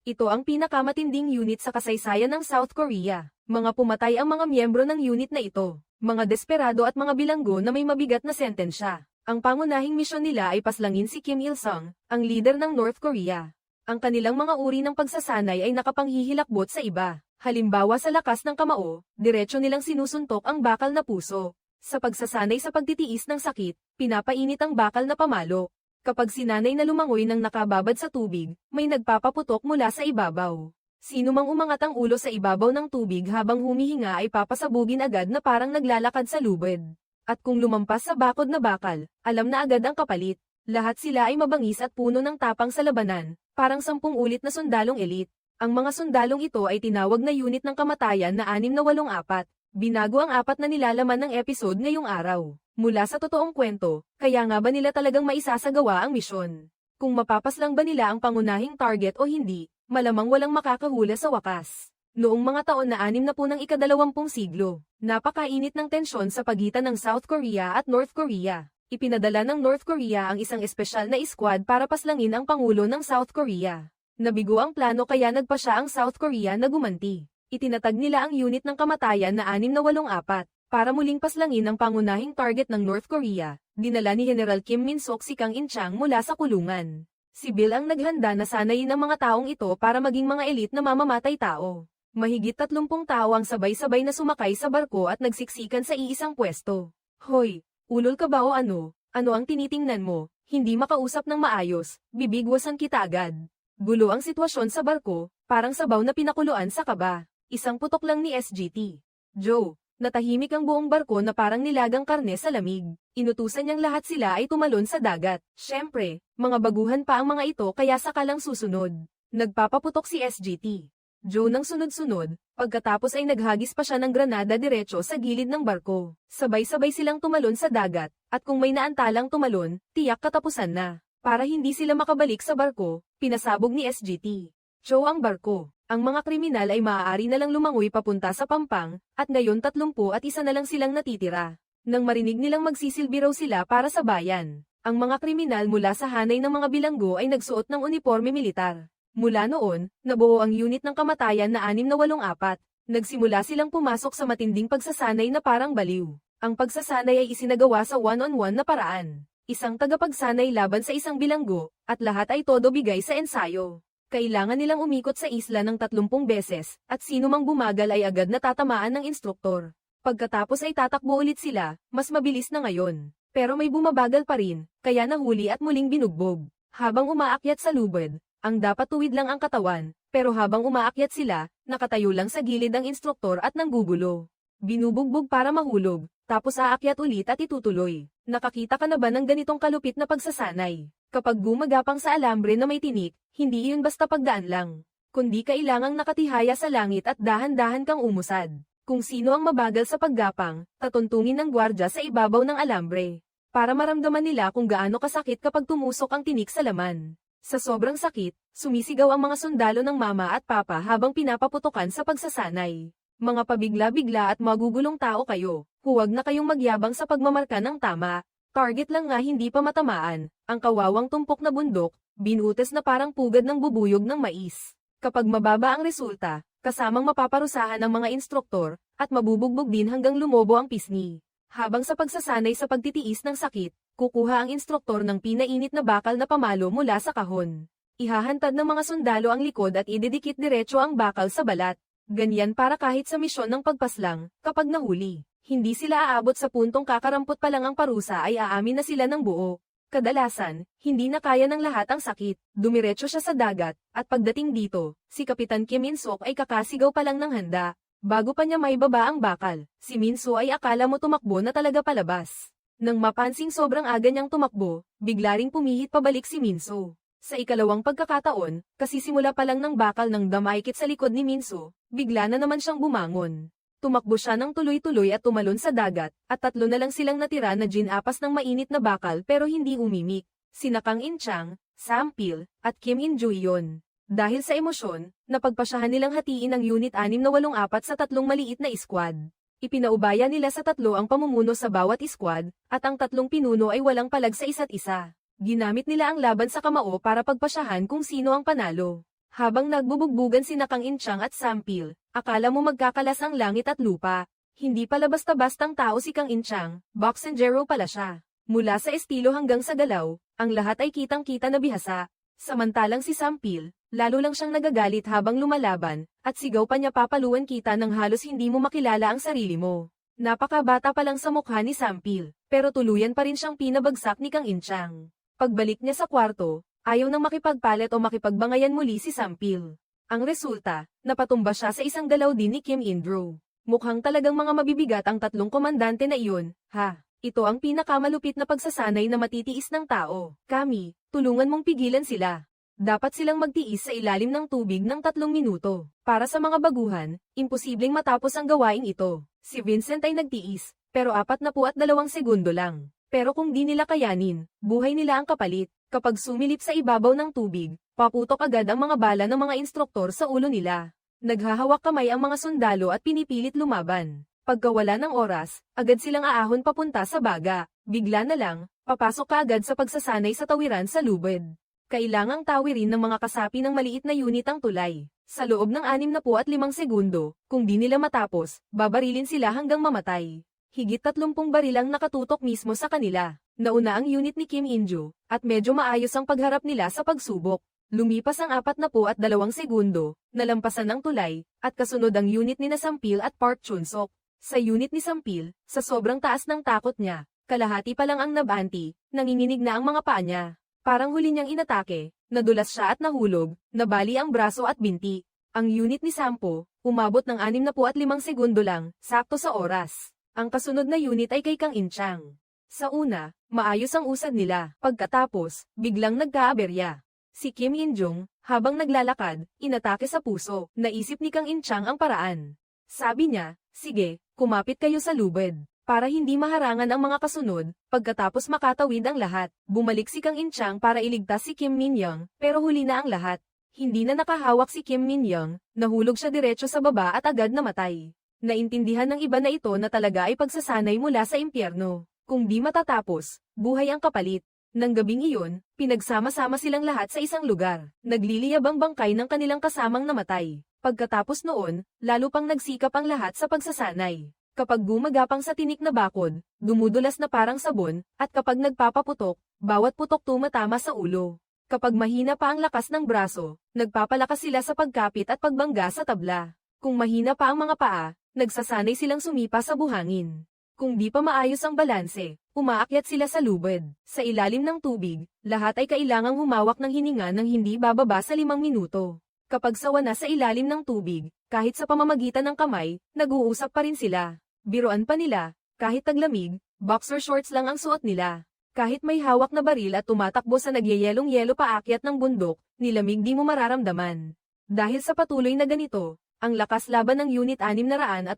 Ito ang pinakamatinding unit sa kasaysayan ng South Korea. Mga pumatay ang mga miyembro ng unit na ito. Mga desperado at mga bilanggo na may mabigat na sentensya. Ang pangunahing misyon nila ay paslangin si Kim Il-sung, ang leader ng North Korea. Ang kanilang mga uri ng pagsasanay ay nakapanghihilakbot sa iba. Halimbawa sa lakas ng kamao, diretso nilang sinusuntok ang bakal na puso. Sa pagsasanay sa pagtitiis ng sakit, pinapainit ang bakal na pamalo. Kapag sinanay na lumangoy ng nakababad sa tubig, may nagpapaputok mula sa ibabaw. Sino mang umangat ang ulo sa ibabaw ng tubig habang humihinga ay papasabugin agad na parang naglalakad sa lubid. At kung lumampas sa bakod na bakal, alam na agad ang kapalit. Lahat sila ay mabangis at puno ng tapang sa labanan, parang 10 ulit na sundalong elite. Ang mga sundalong ito ay tinawag na unit ng kamatayan na 684. Binago ang 4 na nilalaman ng episode ngayong araw. Mula sa totoong kwento, kaya nga ba nila talagang maisasagawa ang misyon? Kung mapapaslang ba nila ang pangunahing target o hindi, malamang walang makakahula sa wakas. Noong mga taon na 60 ng ika-20 siglo, napakainit ng tensyon sa pagitan ng South Korea at North Korea. Ipinadala ng North Korea ang isang espesyal na squad para paslangin ang pangulo ng South Korea. Nabigo ang plano kaya nagpa siya ang South Korea na gumanti. Itinatag nila ang unit ng kamatayan na 684. Para muling paslangin ang pangunahing target ng North Korea, dinala ni General Kim Min-sok si Kang In-chang mula sa kulungan. Si Bill ang naghanda na sanayin ang mga taong ito para maging mga elite na mamamatay tao. Mahigit 30 tao ang sabay-sabay na sumakay sa barko at nagsiksikan sa iisang pwesto. Hoy, ulol ka ba o ano? Ano ang tinitingnan mo? Hindi makausap ng maayos, bibigwasan kita agad. Gulo ang sitwasyon sa barko, parang sabaw na pinakuluan sa kaba. Isang putok lang ni SGT. Joe. Natahimik ang buong barko na parang nilagang karne sa lamig. Inutusan niyang lahat sila ay tumalon sa dagat. Siyempre, mga baguhan pa ang mga ito kaya sakalang susunod. Nagpapaputok si SGT. Joe nang sunod-sunod, pagkatapos ay naghagis pa siya ng granada diretso sa gilid ng barko. Sabay-sabay silang tumalon sa dagat, at kung may naantalang tumalon, tiyak katapusan na. Para hindi sila makabalik sa barko, pinasabog ni SGT. Joe ang barko. Ang mga kriminal ay maaari na lang lumangoy papunta sa Pampang, at ngayon 31 na lang silang natitira. Nang marinig nilang magsisilbi raw sila para sa bayan, ang mga kriminal mula sa hanay ng mga bilanggo ay nagsuot ng uniporme militar. Mula noon, nabuo ang unit ng kamatayan na 684. Nagsimula silang pumasok sa matinding pagsasanay na parang baliw. Ang pagsasanay ay isinagawa sa one-on-one na paraan. Isang tagapagsanay laban sa isang bilanggo, at lahat ay todo bigay sa ensayo. Kailangan nilang umikot sa isla ng 30 beses, at sino mang bumagal ay agad natatamaan ng instruktor. Pagkatapos ay tatakbo ulit sila, mas mabilis na ngayon. Pero may bumabagal pa rin, kaya nahuli at muling binugbog. Habang umaakyat sa lubid, ang dapat tuwid lang ang katawan, pero habang umaakyat sila, nakatayo lang sa gilid ang instruktor at nanggugulo. Binubugbog para mahulog, tapos aakyat ulit at itutuloy. Nakakita ka na ba ng ganitong kalupit na pagsasanay? Kapag gumagapang sa alambre na may tinik, hindi iyon basta pagdaan lang. Kundi kailangang nakatihaya sa langit at dahan-dahan kang umusad. Kung sino ang mabagal sa paggapang, tatuntungin ng gwardya sa ibabaw ng alambre. Para maramdaman nila kung gaano kasakit kapag tumusok ang tinik sa laman. Sa sobrang sakit, sumisigaw ang mga sundalo ng mama at papa habang pinapaputukan sa pagsasanay. Mga pabigla-bigla at magugulong tao kayo, huwag na kayong magyabang sa pagmamarka ng tama. Target lang nga hindi pa matamaan, ang kawawang tumpok na bundok, binutas na parang pugad ng bubuyog ng mais. Kapag mababa ang resulta, kasamang mapaparusahan ang mga instruktor, at mabubugbog din hanggang lumobo ang pisngi. Habang sa pagsasanay sa pagtitiis ng sakit, kukuha ang instruktor ng pinainit na bakal na pamalo mula sa kahon. Ihahantad ng mga sundalo ang likod at ididikit diretso ang bakal sa balat. Ganyan para kahit sa misyon ng pagpaslang, kapag nahuli. Hindi sila aabot sa puntong kakarampot pa lang ang parusa ay aamin na sila ng buo. Kadalasan, hindi na kaya ng lahat ang sakit. Dumiretso siya sa dagat, at pagdating dito, si Kapitan Kim In-sok ay kakasigaw pa lang ng handa. Bago pa niya maibaba ang bakal, si Min-soo ay akala mo tumakbo na talaga palabas. Nang mapansing sobrang aga niyang tumakbo, bigla ring pumihit pabalik si Min-soo. Sa ikalawang pagkakataon, kasisimula pa lang ng bakal ng damaykit sa likod ni Min-soo, bigla na naman siyang bumangon. Tumakbo siya ng tuloy-tuloy at tumalon sa dagat, at 3 na lang silang natira na ginapas ng mainit na bakal pero hindi umimik. Sina Kang In-chang, Sam Pil, at Kim In-joo. Dahil sa emosyon, napagpasyahan nilang hatiin ang Unit 684 sa 3 maliit na squad. Ipinaubaya nila sa 3 ang pamumuno sa bawat squad, at ang 3 pinuno ay walang palag sa isa't isa. Ginamit nila ang laban sa kamao para pagpasyahan kung sino ang panalo. Habang nagbubugbugan sina Kang Inchang at Sampil, akala mo magkakalas ang langit at lupa. Hindi pala basta-bastang tao si Kang Inchang, boxenjero pala siya. Mula sa estilo hanggang sa galaw, ang lahat ay kitang-kita na bihasa. Samantalang si Sampil, lalo lang siyang nagagalit habang lumalaban, at sigaw pa niya papaluan kita nang halos hindi mo makilala ang sarili mo. Napakabata pa lang sa mukha ni Sampil, pero tuluyan pa rin siyang pinabagsak ni Kang Inchang. Pagbalik niya sa kwarto, ayaw nang makipagpalit o makipagbangayan muli si Sampil. Ang resulta, napatumba siya sa isang galaw din ni Kim Indro. Mukhang talagang mga mabibigat ang tatlong komandante na iyon, ha? Ito ang pinakamalupit na pagsasanay na matitiis ng tao. Kami, tulungan mong pigilan sila. Dapat silang magtiis sa ilalim ng tubig ng 3 minuto. Para sa mga baguhan, imposibleng matapos ang gawaing ito. Si Vincent ay nagtiis, pero 42 segundo lang. Pero kung di nila kayanin, buhay nila ang kapalit. Kapag sumilip sa ibabaw ng tubig, paputok agad ang mga bala ng mga instruktor sa ulo nila. Naghahawak kamay ang mga sundalo at pinipilit lumaban. Pagkawala ng oras, agad silang aahon papunta sa baga. Bigla na lang, papasok ka agad sa pagsasanay sa tawiran sa lubid. Kailangang tawirin ng mga kasapi ng maliit na unit ang tulay. Sa loob ng 65 segundo, kung di nila matapos, babarilin sila hanggang mamatay. Higit 30 baril ang nakatutok mismo sa kanila. Nauna ang unit ni Kim Injo, at medyo maayos ang pagharap nila sa pagsubok. Lumipas ang 42 segundo, nalampasan ang tulay, at kasunod ang unit ni Sampil at Park Chunsok. Sa unit ni Sampil, sa sobrang taas ng takot niya, kalahati pa lang ang nabanti, nanginginig na ang mga paa niya. Parang huli niyang inatake, nadulas siya at nahulog, nabali ang braso at binti. Ang unit ni Sampo, umabot ng 65 segundo lang, sakto sa oras. Ang kasunod na unit ay kay Kang Inchang. Sa una, maayos ang usad nila, pagkatapos, biglang nagkaaberya. Si Kim Injong, habang naglalakad, inatake sa puso. Naisip ni Kang Inchang ang paraan. Sabi niya, sige, kumapit kayo sa lubid. Para hindi maharangan ang mga kasunod, pagkatapos makatawid ang lahat, bumalik si Kang Inchang para iligtas si Kim Min-young, pero huli na ang lahat. Hindi na nakahawak si Kim Min-young, nahulog siya diretso sa baba at agad namatay. Naintindihan ng iba na ito na talaga ay pagsasanay mula sa impyerno. Kung di matatapos, buhay ang kapalit. Nang gabing iyon, pinagsama-sama silang lahat sa isang lugar. Nagliliyab ang bangkay ng kanilang kasamang namatay. Pagkatapos noon, lalo pang nagsikap ang lahat sa pagsasanay. Kapag gumagapang sa tinik na bakod, dumudulas na parang sabon, at kapag nagpapaputok, bawat putok tumatama sa ulo. Kapag mahina pa ang lakas ng braso, nagpapalakas sila sa pagkapit at pagbangga sa tabla. Kung mahina pa ang mga paa, nagsasanay silang sumipa sa buhangin. Kung di pa maayos ang balanse, umaakyat sila sa lubid. Sa ilalim ng tubig, lahat ay kailangang humawak ng hininga ng hindi bababa sa 5 minuto. Kapag sawa na sa ilalim ng tubig, kahit sa pamamagitan ng kamay, nag-uusap pa rin sila. Biruan pa nila, kahit taglamig, boxer shorts lang ang suot nila. Kahit may hawak na baril at tumatakbo sa nagyayelong-yelo paakyat ng bundok, nilamig di mo mararamdaman. Dahil sa patuloy na ganito, ang lakas laban ng Unit 684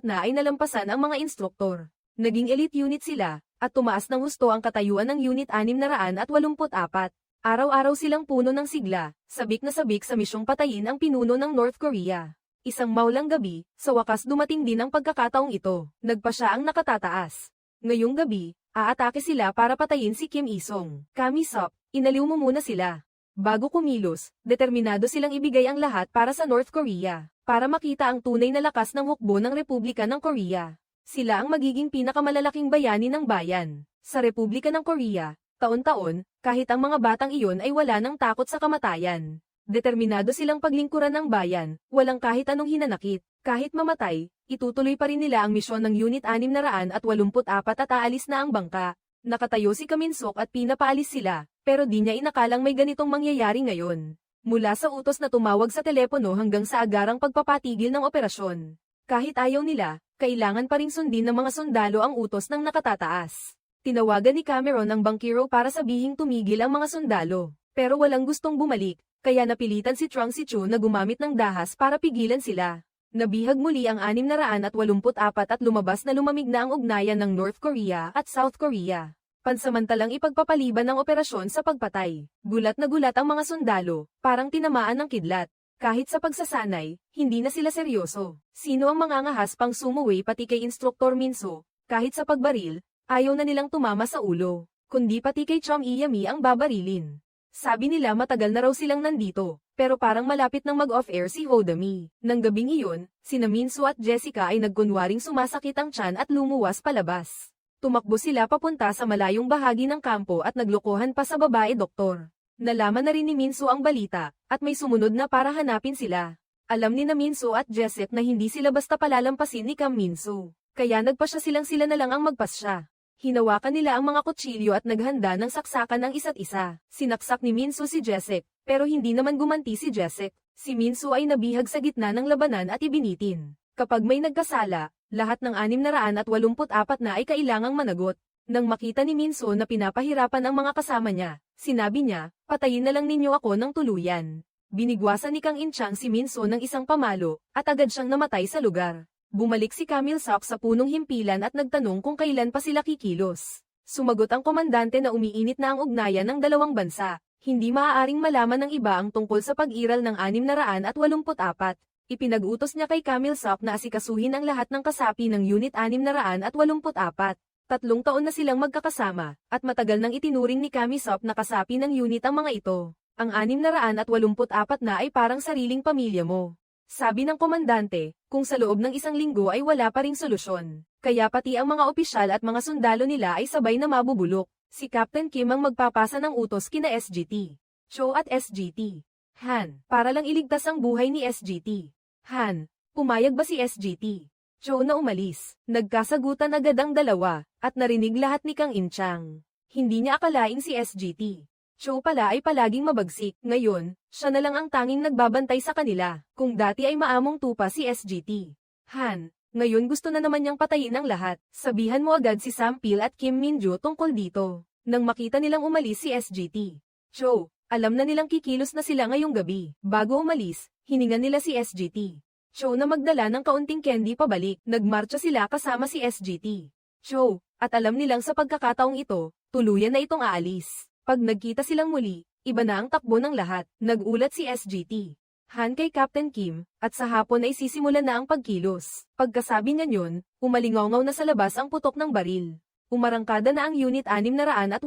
na ay nalampasan ang mga instruktor. Naging elite unit sila, at tumaas ng husto ang katayuan ng Unit 684. Araw-araw silang puno ng sigla, sabik na sabik sa misyong patayin ang pinuno ng North Korea. Isang maulang gabi, sa wakas dumating din ang pagkakataong ito. Nagpa siya ang nakatataas. Ngayong gabi, aatake sila para patayin si Kim Il-sung. Kamisop, inaliw mo muna sila. Bago kumilos, determinado silang ibigay ang lahat para sa North Korea, para makita ang tunay na lakas ng hukbo ng Republika ng Korea. Sila ang magiging pinakamalalaking bayani ng bayan. Sa Republika ng Korea, taon-taon, kahit ang mga batang iyon ay wala ng takot sa kamatayan. Determinado silang paglingkuran ng bayan, walang kahit anong hinanakit. Kahit mamatay, itutuloy pa rin nila ang misyon ng Unit 684 at aalis na ang bangka. Nakatayo si Kaminsok at pinapaalis sila, pero di niya inakalang may ganitong mangyayari ngayon. Mula sa utos na tumawag sa telepono hanggang sa agarang pagpapatigil ng operasyon. Kahit ayaw nila, kailangan pa ring sundin ng mga sundalo ang utos ng nakatataas. Tinawagan ni Cameron ang bangkero para sabihing tumigil ang mga sundalo, pero walang gustong bumalik, kaya napilitan si Chung Si-chu na gumamit ng dahas para pigilan sila. Nabihag muli ang 684 at lumabas na lumamig na ang ugnayan ng North Korea at South Korea. Pansamantalang ipagpapaliban ng operasyon sa pagpatay. Gulat na gulat ang mga sundalo, parang tinamaan ng kidlat. Kahit sa pagsasanay, hindi na sila seryoso. Sino ang mangangahas pang sumuwi pati kay Instruktor Minso? Kahit sa pagbaril, ayaw na nilang tumama sa ulo. Kundi pati kay Chom Iyami ang babarilin. Sabi nila matagal na raw silang nandito, pero parang malapit nang mag-off-air si Hodami. Nang gabing iyon, sina Minso at Jessica ay nagkunwaring sumasakit ang tiyan at lumuwas palabas. Tumakbo sila papunta sa malayong bahagi ng kampo at naglokohan pa sa babae doktor. Nalaman na rin ni Minso ang balita, at may sumunod na para hanapin sila. Alam ni na Minso at Jesset na hindi sila basta palalampasin ni Cam Minso, kaya nagpasya silang sila na lang ang magpasya. Hinawakan nila ang mga kutsilyo at naghanda ng saksakan ng isa't isa. Sinaksak ni Minso si Jesset, pero hindi naman gumanti si Jesset. Si Minso ay nabihag sa gitna ng labanan at ibinitin. Kapag may nagkasala, lahat ng 684 na ay kailangang managot. Nang makita ni Minso na pinapahirapan ang mga kasama niya, sinabi niya, patayin na lang ninyo ako ng tuluyan. Binigwasan ni Kang Inchang si Minso ng isang pamalo, at agad siyang namatay sa lugar. Bumalik si Camille Sok sa punong himpilan at nagtanong kung kailan pa sila kikilos. Sumagot ang komandante na umiinit na ang ugnayan ng dalawang bansa. Hindi maaaring malaman ng iba ang tungkol sa pag-iral ng 684. Ipinag-utos niya kay Camille Sok na asikasuhin ang lahat ng kasapi ng Unit 684. 3 taon na silang magkakasama, at matagal nang itinuring ni Camille Sok na kasapi ng unit ang mga ito. Ang 684 na ay parang sariling pamilya mo. Sabi ng komandante, kung sa loob ng 1 linggo ay wala pa ring solusyon, kaya pati ang mga opisyal at mga sundalo nila ay sabay na mabubulok. Si Captain Kim ang magpapasa ng utos kina SGT Cho at SGT Han, para lang iligtas ang buhay ni SGT Han. Pumayag ba si SGT Cho na umalis? Nagkasagutan agad ang dalawa, at narinig lahat ni Kang Inchang. Hindi niya akalaing si SGT Cho pala ay palaging mabagsik. Ngayon, siya na lang ang tanging nagbabantay sa kanila. Kung dati ay maamong tupa si SGT Han, ngayon gusto na naman niyang patayin ang lahat. Sabihan mo agad si Sam Pil at Kim Minju tungkol dito. Nang makita nilang umalis si SGT Cho, alam na nilang kikilos na sila ngayong gabi. Bago umalis, hiningan nila si SGT Cho na magdala ng kaunting candy pabalik. Nagmarcha sila kasama si SGT Cho, at alam nilang sa pagkakataong ito, tuluyan na itong aalis. Pag nagkita silang muli, iba na ang takbo ng lahat. Nagulat si SGT Han kay Captain Kim, at sa hapon ay sisimulan na ang pagkilos. Pagkasabi niya yun, umalingaw-ngaw na sa labas ang putok ng baril. Umarangkada na ang Unit 684,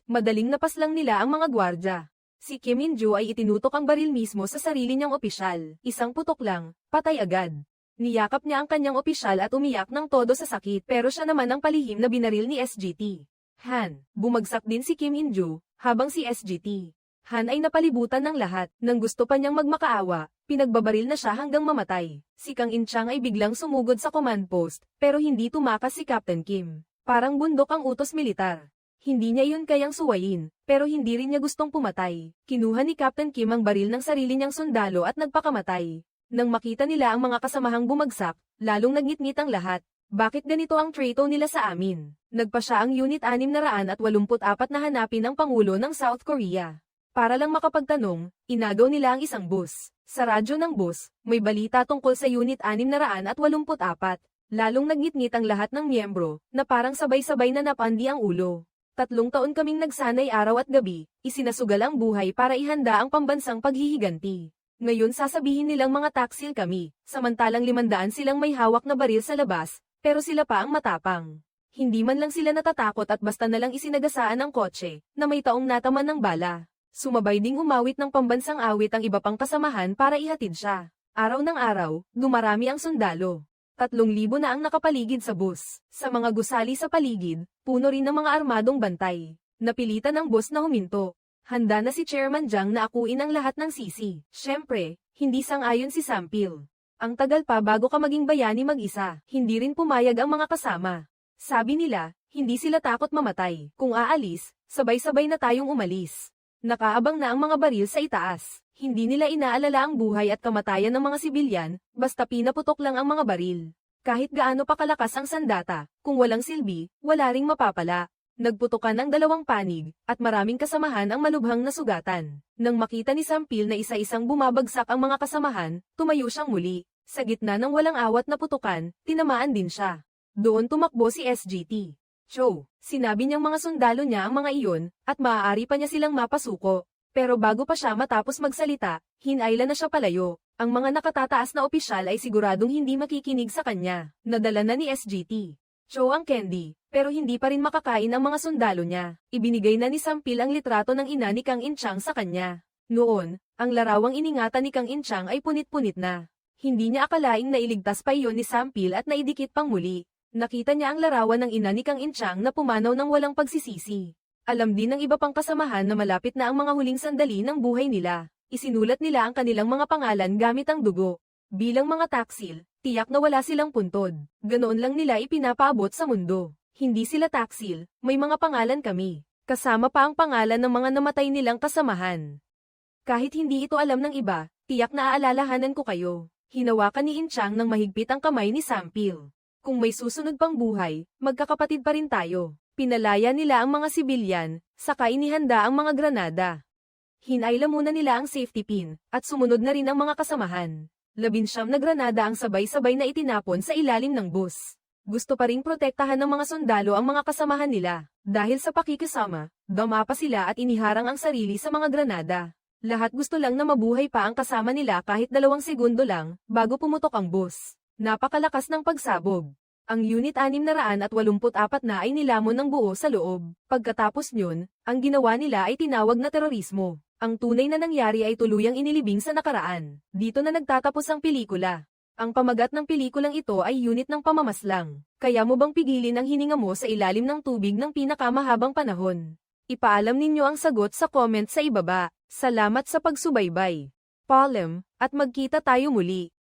madaling napaslang nila ang mga gwardya. Si Kim Minju ay itinutok ang baril mismo sa sarili niyang opisyal. Isang putok lang, patay agad. Niyakap niya ang kanyang opisyal at umiyak ng todo sa sakit, pero siya naman ang palihim na binaril ni SGT Han. Bumagsak din si Kim Minju, habang si SGT Han ay napalibutan ng lahat. Nang gusto pa niyang magmakaawa, pinagbabaril na siya hanggang mamatay. Si Kang Inchang ay biglang sumugod sa command post, pero hindi tumakas si Captain Kim. Parang bundok ang utos militar. Hindi niya yun kayang suwayin, pero hindi rin niya gustong pumatay. Kinuha ni Captain Kim ang baril ng sarili niyang sundalo at nagpakamatay. Nang makita nila ang mga kasamahang bumagsak, lalong nagngit-ngit ang lahat. Bakit ganito ang trato nila sa amin? Nagpa siya ang Unit 684 na hanapin ang Pangulo ng South Korea. Para lang makapagtanong, inagaw nila ang isang bus. Sa radyo ng bus, may balita tungkol sa Unit 684. Lalong nagngit-ngit ang lahat ng miyembro, na parang sabay-sabay na napandi ang ulo. 3 taon kaming nagsanay araw at gabi, isinasugal ang buhay para ihanda ang pambansang paghihiganti. Ngayon sasabihin nilang mga taksil kami, samantalang 500 silang may hawak na baril sa labas, pero sila pa ang matapang. Hindi man lang sila natatakot at basta na lang isinagasaan ang kotse, na may taong nataman ng bala. Sumabay ding umawit ng pambansang awit ang iba pang kasamahan para ihatid siya. Araw ng araw, dumarami ang sundalo. 3,000 na ang nakapaligid sa bus. Sa mga gusali sa paligid, puno rin ng mga armadong bantay. Napilitan ng boss na huminto. Handa na si Chairman Jiang na akuin ang lahat ng sisi. Siyempre, hindi sang-ayon si Sampil. Ang tagal pa bago ka maging bayani mag-isa. Hindi rin pumayag ang mga kasama. Sabi nila, hindi sila takot mamatay. Kung aalis, sabay-sabay na tayong umalis. Nakaabang na ang mga baril sa itaas. Hindi nila inaalala ang buhay at kamatayan ng mga sibilyan, basta pinaputok lang ang mga baril. Kahit gaano pa kalakas ang sandata, kung walang silbi, wala ring mapapala. Nagputukan ang 2 panig, at maraming kasamahan ang malubhang nasugatan. Nang makita ni Sampil na isa-isang bumabagsak ang mga kasamahan, tumayo siyang muli. Sa gitna ng walang awat na putukan, tinamaan din siya. Doon tumakbo si SGT Cho. Sinabi niyang mga sundalo niya ang mga iyon, at maaari pa niya silang mapasuko. Pero bago pa siya matapos magsalita, hinayla na siya palayo. Ang mga nakatataas na opisyal ay siguradong hindi makikinig sa kanya. Nadala na ni SGT Cho ang candy, pero hindi pa rin makakain ang mga sundalo niya. Ibinigay na ni Sampil ang litrato ng ina ni Kang Inchang sa kanya. Noon, ang larawang iningatan ni Kang Inchang ay punit-punit na. Hindi niya akalaing nailigtas pa iyon ni Sampil at naidikit pang muli. Nakita niya ang larawan ng ina ni Kang Inchang na pumanaw ng walang pagsisisi. Alam din ng iba pang kasamahan na malapit na ang mga huling sandali ng buhay nila. Isinulat nila ang kanilang mga pangalan gamit ang dugo. Bilang mga taksil, tiyak na wala silang puntod. Ganoon lang nila ipinapaabot sa mundo. Hindi sila taksil, may mga pangalan kami. Kasama pa ang pangalan ng mga namatay nilang kasamahan. Kahit hindi ito alam ng iba, tiyak na aalalahanan ko kayo. Hinawakan ni Inchang ng mahigpit ang kamay ni Sampil. Kung may susunod pang buhay, magkakapatid pa rin tayo. Pinalaya nila ang mga sibilyan, saka inihanda ang mga granada. Hinayla muna nila ang safety pin, at sumunod na rin ang mga kasamahan. 19 na granada ang sabay-sabay na itinapon sa ilalim ng bus. Gusto pa ring protektahan ng mga sundalo ang mga kasamahan nila. Dahil sa pakikisama, dama pa sila at iniharang ang sarili sa mga granada. Lahat gusto lang na mabuhay pa ang kasama nila kahit 2 segundo lang, bago pumutok ang bus. Napakalakas ng pagsabog. Ang Unit 684 na ay nilamon ng buo sa loob. Pagkatapos nyon, ang ginawa nila ay tinawag na terorismo. Ang tunay na nangyari ay tuluyang inilibing sa nakaraan. Dito na nagtatapos ang pelikula. Ang pamagat ng pelikulang ito ay unit ng pamamaslang. Kaya mo bang pigilin ang hininga mo sa ilalim ng tubig ng pinakamahabang panahon? Ipaalam ninyo ang sagot sa comment sa ibaba. Salamat sa pagsubaybay. Paalam, at magkita tayo muli.